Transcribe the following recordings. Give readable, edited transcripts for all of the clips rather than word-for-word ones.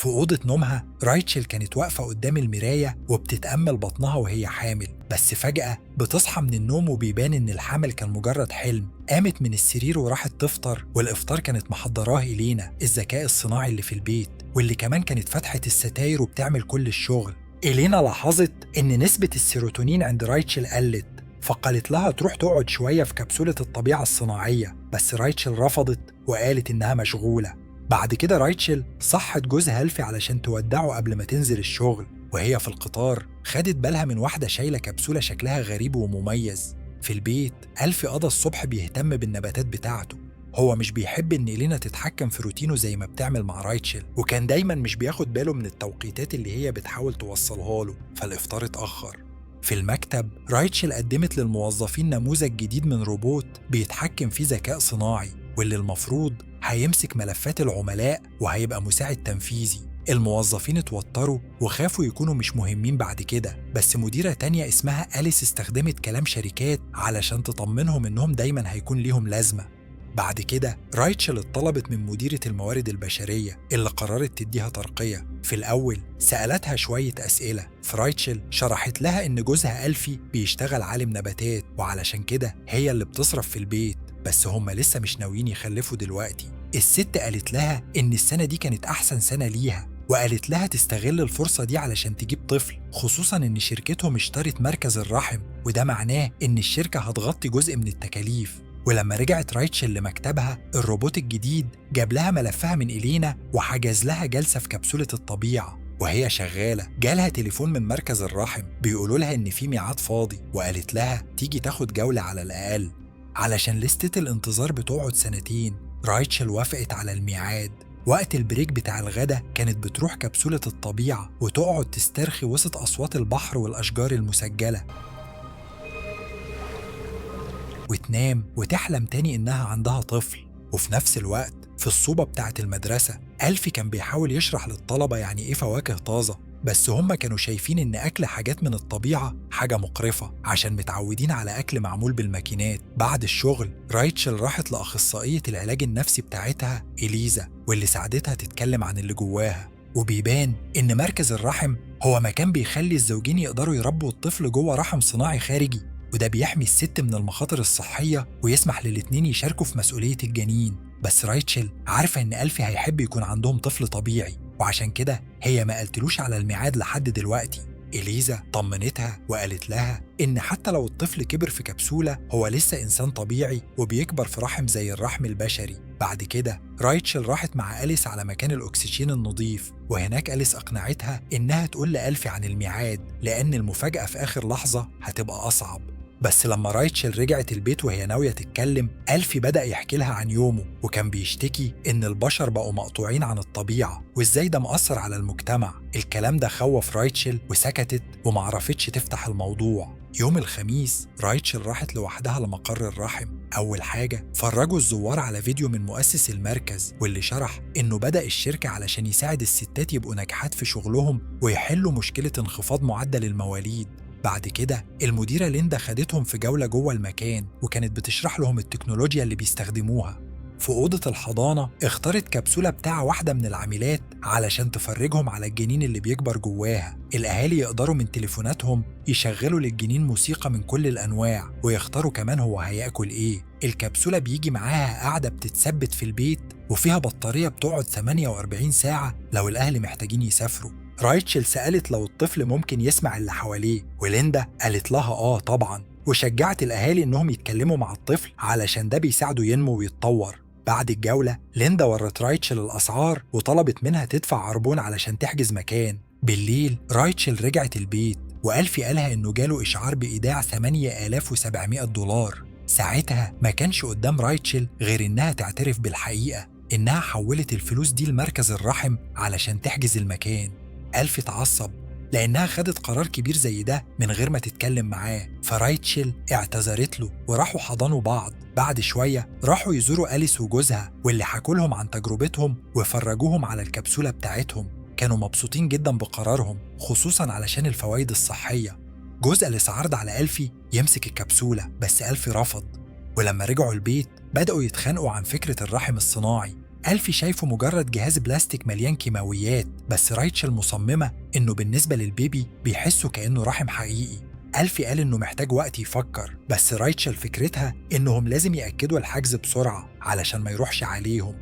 في أوضة نومها رايتشل كانت واقفة قدام المراية وبتتأمل بطنها وهي حامل، بس فجأة بتصحى من النوم وبيبان إن الحمل كان مجرد حلم. قامت من السرير وراحت تفطر، والإفطار كانت محضراه إلينا الذكاء الصناعي اللي في البيت، واللي كمان كانت فتحت الستاير وبتعمل كل الشغل. إلينا لاحظت إن نسبة السيروتونين عند رايتشل قلت، فقالت لها تروح تقعد شوية في كبسولة الطبيعة الصناعية، بس رايتشل رفضت وقالت إنها مشغولة. بعد كده رايتشل صحت جوزها ألفي علشان تودعه قبل ما تنزل الشغل، وهي في القطار خدت بالها من واحدة شايلة كبسولة شكلها غريب ومميز. في البيت ألفي قضى الصبح بيهتم بالنباتات بتاعته. هو مش بيحب إن إلينا تتحكم في روتينه زي ما بتعمل مع رايتشل، وكان دايما مش بياخد باله من التوقيتات اللي هي بتحاول توصلها له، فالإفطار اتأخر. في المكتب رايتشل قدمت للموظفين نموذج جديد من روبوت بيتحكم فيه ذكاء صناعي، واللي المفروض هيمسك ملفات العملاء وهيبقى مساعد تنفيذي. الموظفين اتوتروا وخافوا يكونوا مش مهمين بعد كده، بس مديرة تانية اسمها أليس استخدمت كلام شركات علشان تطمنهم إنهم دايما هيكون ليهم لازمة. بعد كده رايتشل اتطلبت من مديرة الموارد البشرية اللي قررت تديها ترقية. في الأول سألتها شوية أسئلة، فرايتشل شرحت لها إن جوزها ألفي بيشتغل عالم نباتات، وعلشان كده هي اللي بتصرف في البيت، بس هم لسه مش ناويين يخلفوا دلوقتي. الست قالت لها إن السنة دي كانت أحسن سنة ليها، وقالت لها تستغل الفرصة دي علشان تجيب طفل، خصوصاً إن شركتهم اشترت مركز الرحم، وده معناه إن الشركة هتغطي جزء من التكاليف. ولما رجعت رايتشل لمكتبها، الروبوت الجديد جاب لها ملفها من إلينا وحجز لها جلسة في كبسولة الطبيعة. وهي شغالة جالها تليفون من مركز الرحم بيقولوا لها إن في ميعاد فاضي، وقالت لها تيجي تاخد جولة على الأقل. علشان لستة الانتظار بتقعد 2 سنين، رايتشل وافقت على الميعاد. وقت البريك بتاع الغدا كانت بتروح كبسولة الطبيعة وتقعد تسترخي وسط أصوات البحر والأشجار المسجلة، وتنام وتحلم تاني إنها عندها طفل. وفي نفس الوقت في الصوبة بتاعة المدرسة، ألفي كان بيحاول يشرح للطلبة يعني إيه فواكه طازة، بس هم كانوا شايفين إن أكل حاجات من الطبيعة حاجة مقرفة عشان متعودين على أكل معمول بالماكينات. بعد الشغل رايتشل راحت لأخصائية العلاج النفسي بتاعتها إليزا، واللي ساعدتها تتكلم عن اللي جواها. وبيبان إن مركز الرحم هو مكان بيخلي الزوجين يقدروا يربوا الطفل جوه رحم صناعي خارجي، وده بيحمي الست من المخاطر الصحية ويسمح للاتنين يشاركوا في مسؤولية الجنين. بس رايتشل عارفة إن ألفي هيحب يكون عندهم طفل طبيعي، وعشان كده هي ما قالتلوش على الميعاد لحد دلوقتي. إليزا طمنتها وقالت لها إن حتى لو الطفل كبر في كبسولة هو لسه إنسان طبيعي وبيكبر في رحم زي الرحم البشري. بعد كده رايتشل راحت مع أليس على مكان الأكسجين النظيف، وهناك أليس أقنعتها إنها تقول لألفي عن الميعاد، لأن المفاجأة في آخر لحظة هتبقى أصعب. بس لما رايتشل رجعت البيت وهي ناوية تتكلم، ألفي بدأ يحكي لها عن يومه، وكان بيشتكي إن البشر بقوا مقطوعين عن الطبيعة وإزاي ده مأثر على المجتمع. الكلام ده خوف رايتشل وسكتت ومعرفتش تفتح الموضوع. يوم الخميس رايتشل راحت لوحدها لمقر الرحم. أول حاجة فرجوا الزوار على فيديو من مؤسس المركز، واللي شرح إنه بدأ الشركة علشان يساعد الستات يبقوا ناجحات في شغلهم ويحلوا مشكلة انخفاض معدل المواليد. بعد كده المديرة ليندا خدتهم في جولة جوه المكان، وكانت بتشرح لهم التكنولوجيا اللي بيستخدموها. في أوضة الحضانة اختارت كبسولة بتاع واحدة من العاملات علشان تفرجهم على الجنين اللي بيكبر جواها. الأهالي يقدروا من تليفوناتهم يشغلوا للجنين موسيقى من كل الأنواع، ويختاروا كمان هو هياكل إيه. الكبسولة بيجي معاها قاعدة بتتثبت في البيت، وفيها بطارية بتقعد 48 ساعة لو الأهل محتاجين يسافروا. رايتشل سألت لو الطفل ممكن يسمع اللي حواليه، وليندا قالت لها طبعا، وشجعت الأهالي إنهم يتكلموا مع الطفل علشان ده بيساعده ينمو ويتطور. بعد الجولة ليندا ورت رايتشل الأسعار وطلبت منها تدفع عربون علشان تحجز مكان. بالليل رايتشل رجعت البيت، وألفي قالها إنه جاله إشعار بإيداع $8700. ساعتها ما كانش قدام رايتشل غير إنها تعترف بالحقيقة، إنها حولت الفلوس دي لمركز الرحم علشان تحجز المكان. ألفي اتعصب لأنها خدت قرار كبير زي ده من غير ما تتكلم معاه، فرايتشل اعتذرت له وراحوا حضنوا بعض. بعد شوية راحوا يزوروا أليس وجوزها، واللي حكوا لهم عن تجربتهم وفرجوهم على الكبسولة بتاعتهم. كانوا مبسوطين جدا بقرارهم، خصوصا علشان الفوائد الصحية. جوز أليس عرض على ألفي يمسك الكبسولة، بس ألفي رفض. ولما رجعوا البيت بدأوا يتخانقوا عن فكرة الرحم الصناعي، ألفي شايفه مجرد جهاز بلاستيك مليان كيماويات، بس رايتشل مصممة إنه بالنسبة للبيبي بيحسه كأنه رحم حقيقي. ألفي قال إنه محتاج وقت يفكر، بس رايتشل فكرتها إنهم لازم يأكدوا الحجز بسرعة علشان ما يروحش عليهم.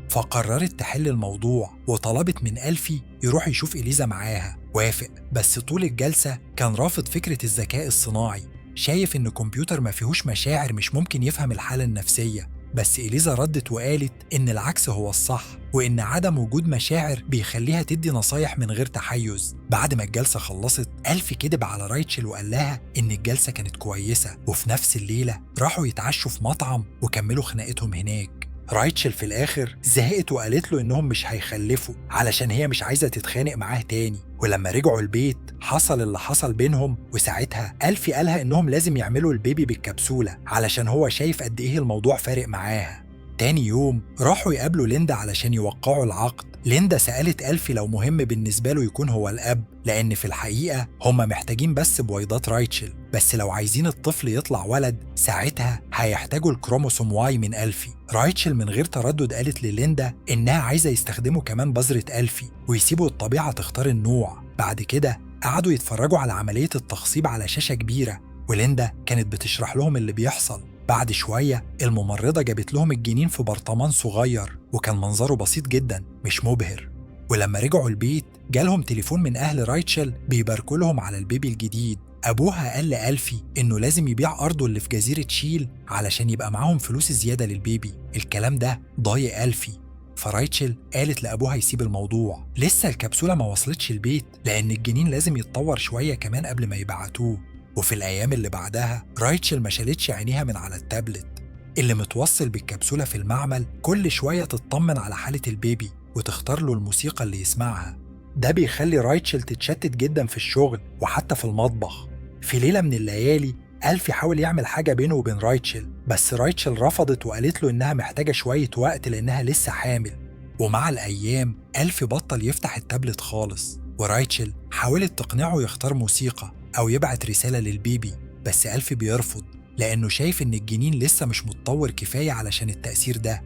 فقررت تحل الموضوع وطلبت من ألفي يروح يشوف إليزا معاها. وافق، بس طول الجلسة كان رافض فكرة الذكاء الصناعي، شايف إن كمبيوتر ما فيهوش مشاعر مش ممكن يفهم الحالة النفسية. بس إليزا ردت وقالت إن العكس هو الصح، وإن عدم وجود مشاعر بيخليها تدي نصايح من غير تحيز. بعد ما الجلسة خلصت، ألفي كدب على رايتشل وقال لها إن الجلسة كانت كويسة، وفي نفس الليلة راحوا يتعشوا في مطعم وكملوا خناقتهم هناك. رايتشل في الآخر زهقت وقالت له إنهم مش هيخلفوا علشان هي مش عايزة تتخانق معاه تاني. ولما رجعوا البيت حصل اللي حصل بينهم، وساعتها ألفي قالها إنهم لازم يعملوا البيبي بالكبسولة علشان هو شايف قد إيه الموضوع فارق معاها. تاني يوم راحوا يقابلوا ليندا علشان يوقعوا العقد. ليندا سألت ألفي لو مهم بالنسبة له يكون هو الأب، لأن في الحقيقة هما محتاجين بس بويضات رايتشل، بس لو عايزين الطفل يطلع ولد ساعتها هيحتاجوا الكروموسوم واي من ألفي. رايتشل من غير تردد قالت لليندا إنها عايزة يستخدموا كمان بذرة ألفي ويسيبوا الطبيعة تختار النوع. بعد كده قعدوا يتفرجوا على عملية التخصيب على شاشة كبيرة، وليندا كانت بتشرح لهم اللي بيحصل. بعد شوية الممرضة جابت لهم الجنين في برطمان صغير، وكان منظره بسيط جدا مش مبهر. ولما رجعوا البيت جالهم تليفون من أهل رايتشل بيباركوا لهم على البيبي الجديد. أبوها قال لألفي إنه لازم يبيع أرضه اللي في جزيرة شيل علشان يبقى معاهم فلوس زيادة للبيبي. الكلام ده ضايق ألفي، فرايتشل قالت لأبوها يسيب الموضوع. لسه الكبسولة ما وصلتش البيت لأن الجنين لازم يتطور شوية كمان قبل ما يبعتوه. وفي الأيام اللي بعدها رايتشل ما شالتش عينيها من على التابلت اللي متوصل بالكبسولة في المعمل. كل شوية تطمن على حالة البيبي وتختار له الموسيقى اللي يسمعها. ده بيخلي رايتشل تتشتت جدا في الشغل وحتى في المطبخ. في ليلة من الليالي ألفي حاول يعمل حاجة بينه وبين رايتشل، بس رايتشل رفضت وقالت له إنها محتاجة شوية وقت لأنها لسه حامل. ومع الأيام ألفي بطل يفتح التابلت خالص، ورايتشل حاولت تقنعه يختار موسيقى أو يبعت رسالة للبيبي، بس ألفي بيرفض لأنه شايف إن الجنين لسه مش متطور كفاية علشان التأثير ده.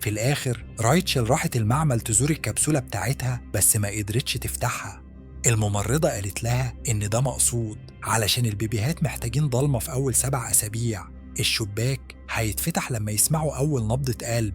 في الآخر رايتشل راحت المعمل تزور الكبسولة بتاعتها، بس ما قدرتش تفتحها. الممرضة قالت لها إن ده مقصود علشان البيبيهات محتاجين ضلمة في أول 7 أسابيع، الشباك هيتفتح لما يسمعوا أول نبضة قلب.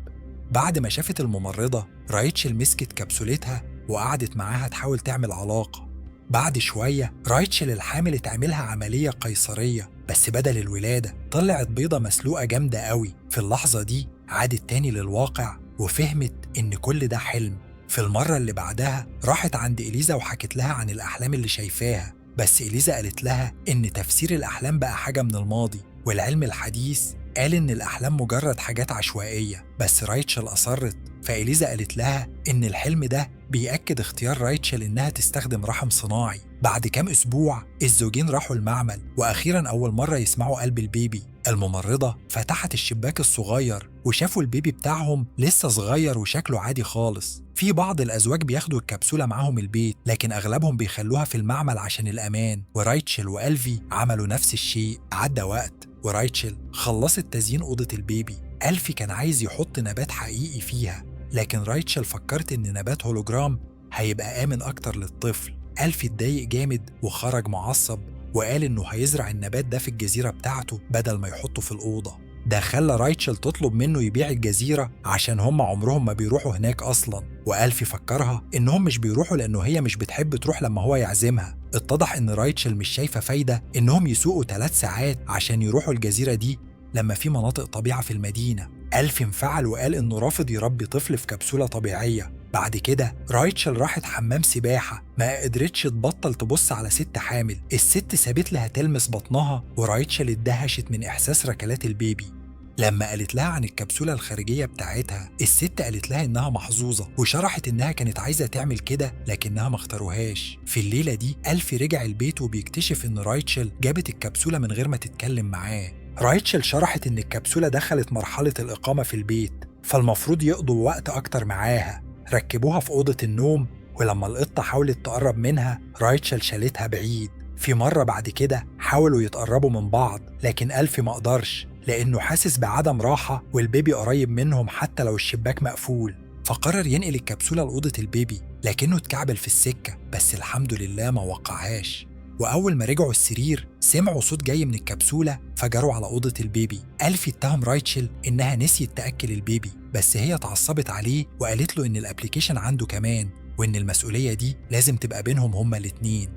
بعد ما شافت الممرضة رايتشل مسكت كبسولتها وقعدت معاها تحاول تعمل علاقة. بعد شوية رايتشل الحامل اتعملها عملية قيصرية، بس بدل الولادة طلعت بيضة مسلوقة جامدة قوي. في اللحظة دي عادت تاني للواقع وفهمت إن كل ده حلم. في المرة اللي بعدها راحت عند إليزا وحكت لها عن الأحلام اللي شايفاها، بس إليزا قالت لها إن تفسير الأحلام بقى حاجة من الماضي، والعلم الحديث قال إن الأحلام مجرد حاجات عشوائية. بس رايتشل أصرت، فإليزا قالت لها إن الحلم ده بيأكد اختيار رايتشل إنها تستخدم رحم صناعي. بعد كام أسبوع الزوجين راحوا المعمل وأخيرا أول مرة يسمعوا قلب البيبي. الممرضة فتحت الشباك الصغير وشافوا البيبي بتاعهم لسه صغير وشكله عادي خالص. في بعض الأزواج بياخدوا الكبسولة معاهم البيت، لكن أغلبهم بيخلوها في المعمل عشان الأمان، ورايتشل وألفي عملوا نفس الشيء. عدى وقت ورايتشل خلصت تزيين أوضة البيبي. ألفي كان عايز يحط نبات حقيقي فيها، لكن رايتشل فكرت إن نبات هولوجرام هيبقى آمن أكتر للطفل. ألفي اتضايق جامد وخرج معصب وقال إنه هيزرع النبات ده في الجزيرة بتاعته بدل ما يحطه في الأوضة. ده خلى رايتشل تطلب منه يبيع الجزيرة عشان هم عمرهم ما بيروحوا هناك أصلا، وألفي فكرها إنهم مش بيروحوا لأنه هي مش بتحب تروح لما هو يعزمها. اتضح إن رايتشل مش شايفة فايدة إنهم يسوقوا 3 ساعات عشان يروحوا الجزيرة دي لما في مناطق طبيعة في المدينة. ألفي انفعل وقال إنه رافض يربي طفل في كبسولة طبيعية. بعد كده رايتشل راحت حمام سباحة، ما قدرتش تبطل تبص على ست حامل. الست سابت لها تلمس بطنها، ورايتشل اتدهشت من إحساس ركلات البيبي. لما قالت لها عن الكبسولة الخارجية بتاعتها، الست قالت لها إنها محظوظة وشرحت إنها كانت عايزة تعمل كده لكنها ما اختاروهاش. في الليلة دي ألفي رجع البيت وبيكتشف إن رايتشل جابت الكبسولة من غير ما تتكلم معاه. رايتشل شرحت إن الكبسولة دخلت مرحلة الإقامة في البيت، فالمفروض يقضوا وقت أكتر معاها. ركبوها في أوضة النوم، ولما القطة حاولت تقرب منها رايتشل شالتها بعيد. في مرة بعد كده حاولوا يتقربوا من بعض، لكن ألفي ما قدرش لأنه حاسس بعدم راحة والبيبي قريب منهم حتى لو الشباك مقفول. فقرر ينقل الكبسولة لأوضة البيبي، لكنه اتكعبل في السكة، بس الحمد لله ما وقعهاش. وأول ما رجعوا السرير سمعوا صوت جاي من الكبسولة، فجروا على أوضة البيبي. ألفي اتهم رايتشل إنها نسيت تأكل البيبي، بس هي اتعصبت عليه وقالت له إن الابليكيشن عنده كمان، وإن المسؤولية دي لازم تبقى بينهم هما الاتنين.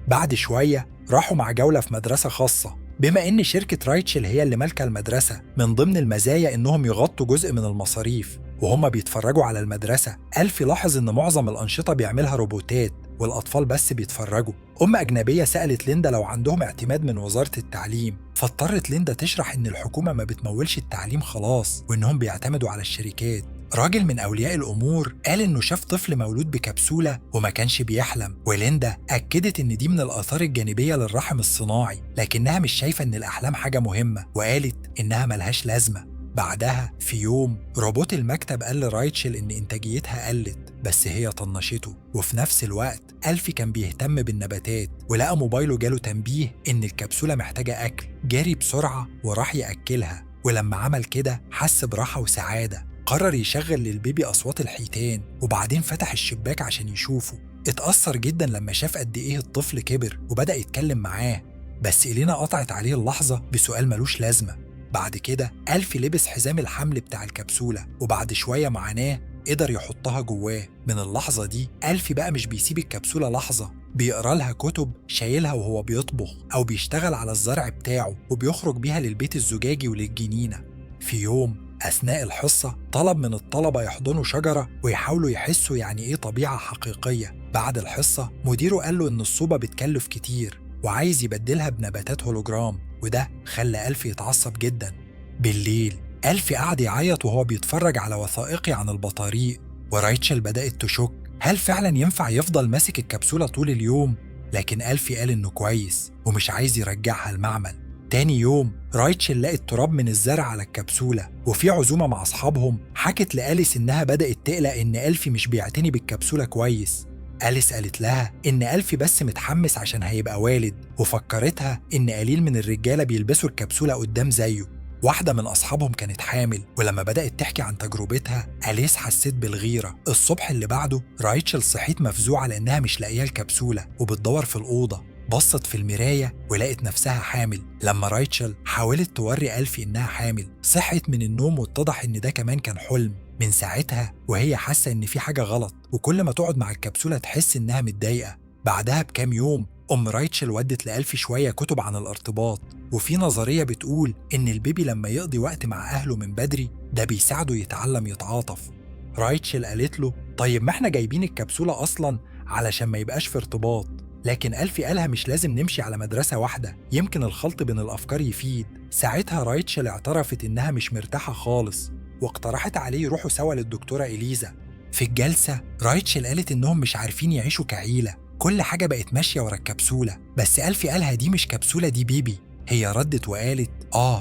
بعد شوية راحوا مع جولة في مدرسة خاصة. بما إن شركة رايتشل هي اللي مالكة المدرسة، من ضمن المزايا إنهم يغطوا جزء من المصاريف. وهم بيتفرجوا على المدرسة، ألفي لاحظ إن معظم الأنشطة بيعملها روبوتات والأطفال بس بيتفرجوا. أجنبية سألت ليندا لو عندهم اعتماد من وزارة التعليم، فاضطرت ليندا تشرح إن الحكومة ما بتمولش التعليم خلاص، وإنهم بيعتمدوا على الشركات. راجل من أولياء الأمور قال إنه شاف طفل مولود بكبسولة وما كانش بيحلم، وليندا أكدت إن دي من الآثار الجانبية للرحم الصناعي، لكنها مش شايفة إن الأحلام حاجة مهمة، وقالت إنها ملهاش لازمة. بعدها في يوم روبوت المكتب قال لرايتشل إن إنتاجيتها قلت، بس هي طنشته. وفي نفس الوقت ألفي كان بيهتم بالنباتات، ولقى موبايله جاله تنبيه إن الكبسولة محتاجة أكل. جاري بسرعة وراح يأكلها، ولما عمل كده حس براحة وسعادة. قرر يشغل للبيبي أصوات الحيتان، وبعدين فتح الشباك عشان يشوفه. اتأثر جدا لما شاف قد إيه الطفل كبر وبدأ يتكلم معاه. بس إلينا قطعت عليه اللحظة بسؤال ملوش لازمة. بعد كده ألفي لبس حزام الحمل بتاع الكبسولة، وبعد شوية معاناة قدر يحطها جواه. من اللحظة دي ألفي بقى مش بيسيب الكبسولة لحظة، بيقرأ لها كتب، شايلها وهو بيطبخ أو بيشتغل على الزرع بتاعه، وبيخرج بيها للبيت الزجاجي وللجنينة. في يوم أثناء الحصة طلب من الطلبة يحضنوا شجرة ويحاولوا يحسوا يعني إيه طبيعة حقيقية. بعد الحصة مديره قال له إن الصوبة بتكلف كتير وعايز يبدلها بنباتات هولوجرام، وده خلى ألفي يتعصب جدا. بالليل ألفي قعد يعيط وهو بيتفرج على وثائقي عن البطاريق، ورايتشل بدأت تشك هل فعلا ينفع يفضل ماسك الكبسولة طول اليوم. لكن ألفي قال إنه كويس ومش عايز يرجعها المعمل. تاني يوم رايتشل لقت تراب من الزرع على الكبسولة، وفي عزومة مع أصحابهم حكت لأليس إنها بدأت تقلق إن ألفي مش بيعتني بالكبسولة كويس. أليس قالت لها إن ألفي بس متحمس عشان هيبقى والد، وفكرتها إن قليل من الرجالة بيلبسوا الكبسولة قدام زيه. واحدة من أصحابهم كانت حامل، ولما بدأت تحكي عن تجربتها أليس حسيت بالغيرة. الصبح اللي بعده رايتشل صحيت مفزوعة لأنها مش لاقية الكبسولة وبتدور في الأوضة. بصت في المراية ولقت نفسها حامل. لما رايتشل حاولت توري ألفي إنها حامل صحت من النوم، واتضح إن ده كمان كان حلم. من ساعتها وهي حاسة إن في حاجة غلط، وكل ما تقعد مع الكبسولة تحس إنها متضايقة. بعدها بكام يوم رايتشل ودت لألفي شوية كتب عن الارتباط، وفي نظرية بتقول إن البيبي لما يقضي وقت مع أهله من بدري ده بيساعده يتعلم يتعاطف. رايتشل قالت له طيب ما احنا جايبين الكبسولة أصلا علشان ما يبقاش في ارتباط. لكن ألفي قالها مش لازم نمشي على مدرسة واحدة، يمكن الخلط بين الأفكار يفيد. ساعتها رايتشل اعترفت إنها مش مرتاحة خالص، واقترحت عليه يروحوا سوا للدكتورة إليزا. في الجلسة رايتشل قالت إنهم مش عارفين يعيشوا كعيلة، كل حاجة بقت ماشية ورا الكبسولة. بس ألفي قالها دي مش كبسولة، دي بيبي. هي ردت وقالت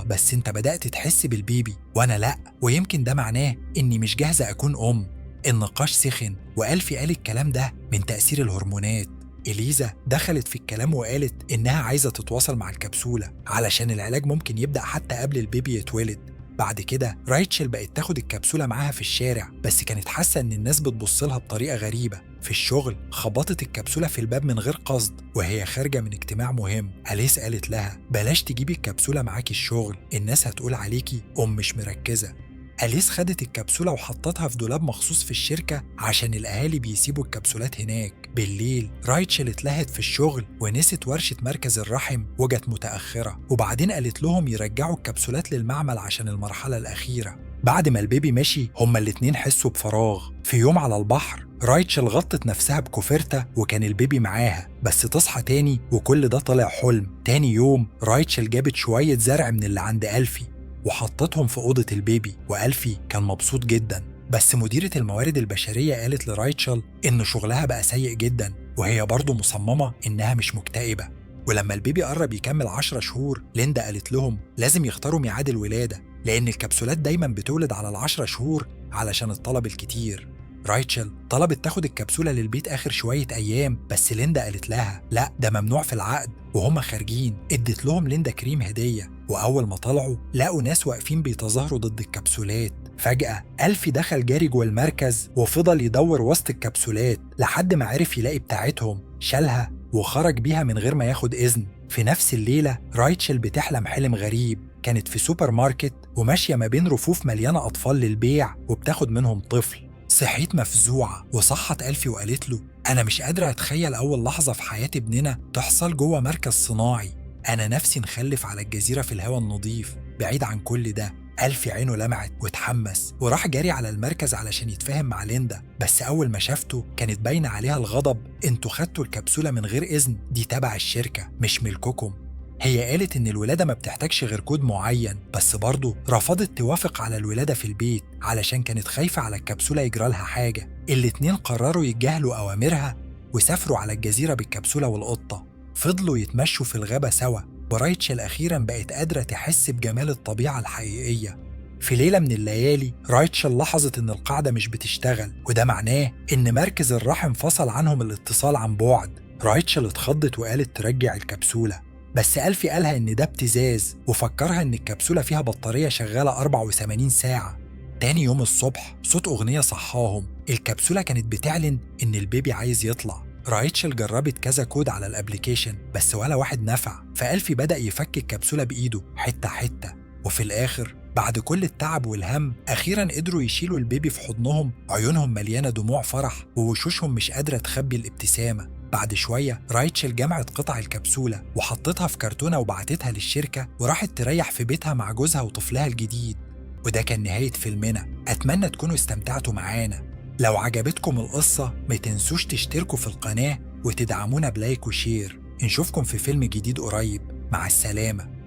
بس انت بدأت تحس بالبيبي وأنا لأ، ويمكن ده معناه إني مش جاهزة أكون أم. النقاش سخن، وألفي قال الكلام ده من تأثير الهرمونات. إليزا دخلت في الكلام وقالت إنها عايزة تتواصل مع الكبسولة علشان العلاج ممكن يبدأ حتى قبل البيبي يتولد. بعد كده رايتشل بقت تاخد الكبسولة معاها في الشارع، بس كانت حاسة إن الناس بتبصلها بطريقة غريبة. في الشغل خبطت الكبسولة في الباب من غير قصد وهي خارجة من اجتماع مهم. أليس قالت لها بلاش تجيبي الكبسولة معاكي الشغل، الناس هتقول عليكي مش مركزة. أليس خدت الكبسولة وحطتها في دولاب مخصوص في الشركة عشان الأهالي بيسيبوا الكبسولات هناك. بالليل رايتشل اتلهت في الشغل ونسيت ورشة مركز الرحم وجت متأخرة، وبعدين قالت لهم يرجعوا الكبسولات للمعمل عشان المرحلة الأخيرة. بعد ما البيبي مشي هما الاتنين حسوا بفراغ. في يوم على البحر رايتشل غطت نفسها بكوفرتة وكان البيبي معاها، بس تصحى تاني وكل ده طلع حلم. تاني يوم رايتشل جابت شوية زرع من اللي عند ألفي وحطتهم في أوضة البيبي، وألفي كان مبسوط جدا. بس مديرة الموارد البشرية قالت لرايتشل إن شغلها بقى سيء جدا، وهي برضو مصممة إنها مش مكتئبة. ولما البيبي قرب يكمل 10 شهور ليندا قالت لهم لازم يختاروا ميعاد الولادة، لأن الكبسولات دايما بتولد على 10 شهور علشان الطلب الكتير. رايتشل طلبت تاخد الكبسولة للبيت آخر شوية أيام، بس ليندا قالت لها لا ده ممنوع في العقد. وهم خارجين ادت لهم ليندا كريم هدية، وأول ما طلعوا لقوا ناس واقفين بيتظاهروا ضد الكبسولات، فجأة ألفي دخل جاري جوه المركز وفضل يدور وسط الكبسولات لحد ما عرف يلاقي بتاعتهم، شالها وخرج بيها من غير ما ياخد إذن. في نفس الليلة رايتشل بتحلم حلم غريب، كانت في سوبر ماركت وماشية ما بين رفوف مليانة أطفال للبيع وبتاخد منهم طفل. صحيت مفزوعة وصحت ألفي وقالت له: أنا مش قادرة أتخيل أول لحظة في حياة ابننا تحصل جوه مركز صناعي. أنا نفسي نخلف على الجزيرة في الهواء النظيف بعيد عن كل ده. ألفي عينه لمعت واتحمس وراح جاري على المركز علشان يتفاهم مع ليندا، بس أول ما شافته كانت باينة عليها الغضب. انتوا خدتوا الكبسولة من غير إذن، دي تبع الشركة مش ملككم. هي قالت إن الولادة ما بتحتاجش غير كود معين، بس برضه رفضت توافق على الولادة في البيت علشان كانت خايفة على الكبسولة يجرالها حاجة. الاتنين قرروا يتجاهلوا أوامرها وسافروا على الجزيرة بالكبسولة والقطة. فضلوا يتمشوا في الغابة سوا، ورايتشل أخيراً بقت قادرة تحس بجمال الطبيعة الحقيقية. في ليلة من الليالي رايتشل لاحظت إن القاعدة مش بتشتغل، وده معناه إن مركز الرحم فصل عنهم الاتصال عن بعد. رايتشل اتخضت وقالت ترجع الكبسولة، بس ألفي قالها إن ده ابتزاز وفكرها إن الكبسولة فيها بطارية شغالة 84 ساعة. تاني يوم الصبح صوت أغنية صحاهم، الكبسولة كانت بتعلن إن البيبي عايز يطلع. رايتشل جربت كذا كود على الابليكيشن بس ولا واحد نفع، فألفي بدأ يفك الكبسولة بإيده حتة حتة، وفي الآخر بعد كل التعب والهم أخيراً قدروا يشيلوا البيبي في حضنهم، عيونهم مليانة دموع فرح ووشوشهم مش قادرة تخبي الابتسامة. بعد شوية رايتشل جمعت قطع الكبسولة وحطتها في كرتونة وبعتتها للشركة، وراحت تريح في بيتها مع جوزها وطفلها الجديد. وده كان نهاية فيلمنا. أتمنى تكونوا استمتعتوا معانا. لو عجبتكم القصة ما تنسوش تشتركوا في القناة وتدعمونا بلايك وشير. نشوفكم في فيلم جديد قريب، مع السلامة.